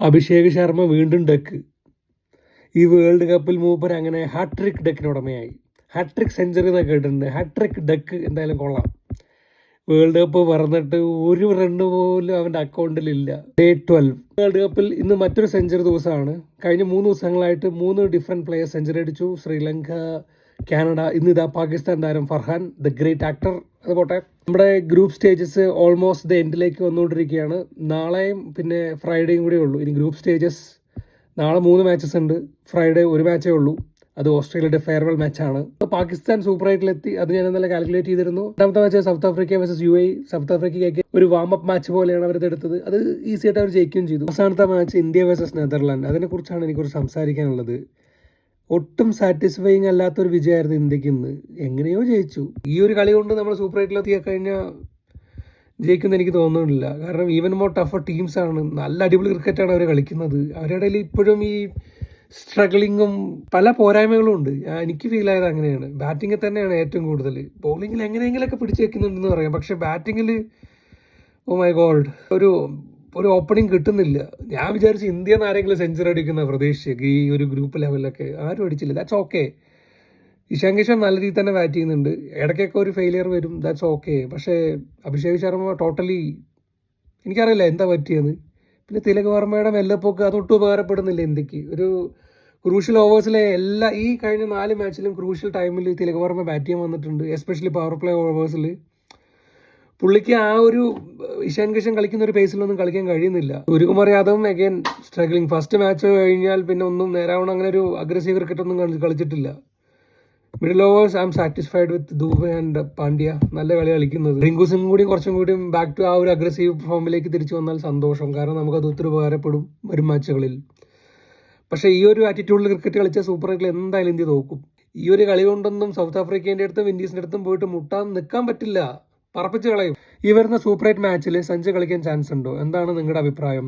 അഭിഷേക് ശർമ്മ വീണ്ടും ഡക്ക്. ഈ വേൾഡ് കപ്പിൽ മൂപ്പർ അങ്ങനെ ഹാട്രിക് ഡക്കിന് ഉടമയായി. ഹാട്രിക് സെഞ്ചുറി എന്നൊക്കെ കേട്ടിട്ടുണ്ട്. ഹാട്രിക് ഡക്ക് എന്തായാലും കൊള്ളാം. വേൾഡ് കപ്പ് പറഞ്ഞിട്ട് ഒരു റണ്ണ് പോലും അവൻ്റെ അക്കൗണ്ടിലില്ല. ഡേ 12 വേൾഡ് കപ്പിൽ ഇന്ന് മറ്റൊരു സെഞ്ചുറി ദിവസമാണ്. കഴിഞ്ഞ 3 ദിവസങ്ങളായിട്ട് 3 ഡിഫറെൻറ്റ് പ്ലെയേഴ്സ് സെഞ്ചുറി അടിച്ചു. ശ്രീലങ്ക, കാനഡ, ഇന്നിതാ പാകിസ്ഥാൻ താരം ഫർഹാൻ ദ ഗ്രേറ്റ് ആക്ടർ. അതുപോട്ടെ, നമ്മുടെ ഗ്രൂപ്പ് സ്റ്റേജസ് ഓൾമോസ്റ്റ് ദ എൻഡിലേക്ക് വന്നുകൊണ്ടിരിക്കുകയാണ്. നാളെയും പിന്നെ ഫ്രൈഡേയും കൂടെ ഉള്ളൂ. ഇനി ഗ്രൂപ്പ് സ്റ്റേജസ് നാളെ 3 മാച്ചസ് ഉണ്ട്. ഫ്രൈഡേ ഒരു മാച്ചേ ഉള്ളൂ. അത് ഓസ്ട്രേലിയയുടെ ഫെയർവെൽ മാച്ചാണ്. പാകിസ്ഥാൻ സൂപ്പർ എയ്റ്റിലെത്തി. അത് ഞാൻ ഇന്നലെ കാൽക്കുലേറ്റ് ചെയ്തിരുന്നു. രണ്ടാമത്തെ match South Africa versus UAE. South ആഫ്രിക്കയ്ക്ക് ഒരു വാം അപ്പ് മാച്ച് പോലെയാണ് അവർ എടുത്തത്. അത് ഈസി ആയിട്ട് അവർ ജയിക്കുകയും ചെയ്തു. അവസാനത്തെ മാച്ച് ഇന്ത്യ വേഴ്സസ് നെതർലാൻഡ്. അതിനെക്കുറിച്ചാണ് എനിക്കൊരു സംസാരിക്കാനുള്ളത്. ഒട്ടും സാറ്റിസ്ഫൈങ് അല്ലാത്തൊരു വിജയമായിരുന്നു ഇന്ത്യക്ക് ഇന്ന്. എങ്ങനെയോ ജയിച്ചു. ഈ ഒരു കളി കൊണ്ട് നമ്മൾ സൂപ്പർ എയ്റ്റിലെത്തി കഴിഞ്ഞാൽ ജയിക്കുമെന്ന് എനിക്ക് തോന്നുന്നില്ല. കാരണം ഈവൻ മോർ ടഫ് ടീംസാണ്. നല്ല അടിപൊളി ക്രിക്കറ്റാണ് അവർ കളിക്കുന്നത്. അവരുടെ ഇടയിൽ ഇപ്പോഴും ഈ സ്ട്രഗ്ലിങ്ങും പല പോരായ്മകളും ഉണ്ട്. എനിക്ക് ഫീൽ ആയത് അങ്ങനെയാണ്. ബാറ്റിങ്ങിൽ തന്നെയാണ് ഏറ്റവും കൂടുതൽ. ബോളിങ്ങിൽ എങ്ങനെയെങ്കിലൊക്കെ പിടിച്ചു വെക്കുന്നുണ്ടെന്ന് പറയാം. പക്ഷേ ബാറ്റിങ്ങിൽ ഓ മൈ ഗോഡ്, ഒരു ഓപ്പണിങ് കിട്ടുന്നില്ല. ഞാൻ വിചാരിച്ചു ഇന്ത്യ ആരെങ്കിലും സെഞ്ചുറി അടിക്കുന്ന പ്രതീക്ഷിച്ചേക്ക് ഈ ഒരു ഗ്രൂപ്പ് ലെവലിലൊക്കെ. ആരും അടിച്ചില്ല. That's okay. ഇഷാൻ കിഷൻ നല്ല രീതിയിൽ തന്നെ ബാറ്റ് ചെയ്യുന്നുണ്ട്. ഇടയ്ക്കൊക്കെ ഒരു ഫെയിലിയർ വരും. That's okay. പക്ഷേ അഭിഷേക് ശർമ്മ ടോട്ടലി എനിക്കറിയില്ല എന്താ പറ്റിയെന്ന്. പിന്നെ തിലക് വർമ്മയുടെ മെല്ലപ്പോക്ക് അതൊട്ടും ഉപകാരപ്പെടുന്നില്ല ഇന്ത്യക്ക്. ഒരു ക്രൂഷ്യൽ ഓവേഴ്സിലെ ഈ കഴിഞ്ഞ 4 മാച്ചിലും ക്രൂഷ്യൽ ടൈമിൽ തിലക് വർമ്മ ബാറ്റ് ചെയ്യാൻ വന്നിട്ടുണ്ട്. എസ്പെഷ്യലി പവർ പ്ലേ ഓവേഴ്സിൽ പുള്ളിക്ക് ആ ഒരു ഇഷാൻ കിഷൻ കളിക്കുന്ന ഒരു പേസിലൊന്നും കളിക്കാൻ കഴിയുന്നില്ല. സൂര്യകുമാർ യാദവും അഗൈൻ സ്ട്രഗ്ലിംഗ്. ഫസ്റ്റ് മാച്ച് കഴിഞ്ഞാൽ പിന്നെ ഒന്നും നേരാവണം അങ്ങനെ ഒരു അഗ്രസീവ് ക്രിക്കറ്റ് ഒന്നും കളിച്ചിട്ടില്ല. Middle overs I am satisfied with Dube and Pandya. നല്ല കളി കളിക്കുന്നത്. റിങ്കു സിംഗ് കുറച്ചും കൂടി ബാക്ക് ടു ആ ഒരു അഗ്രസീവ് ഫോമിലേക്ക് തിരിച്ചു വന്നാൽ സന്തോഷം. കാരണം നമുക്കത് ഒത്തിരി ഉപകാരപ്പെടും വരും മാച്ചുകളിൽ. പക്ഷേ ഈ ഒരു ആറ്റിറ്റ്യൂഡിൽ ക്രിക്കറ്റ് കളിച്ച സൂപ്പർ എയ്റ്റിൽ എന്തായാലും ഇന്ത്യ തോക്കും. ഈ ഒരു കളി കൊണ്ടൊന്നും സൗത്ത് ആഫ്രിക്കേൻ്റെ അടുത്തും ഇൻഡീസിൻ്റെ അടുത്തും പോയിട്ട് നിൽക്കാൻ പറ്റില്ല. പറപ്പിച്ച് കളയും. ഈ വരുന്ന സൂപ്പർ എയ്റ്റ് മാച്ചിൽ സഞ്ജു കളിക്കാൻ ചാൻസ് ഉണ്ടോ? എന്താണ് നിങ്ങളുടെ അഭിപ്രായം?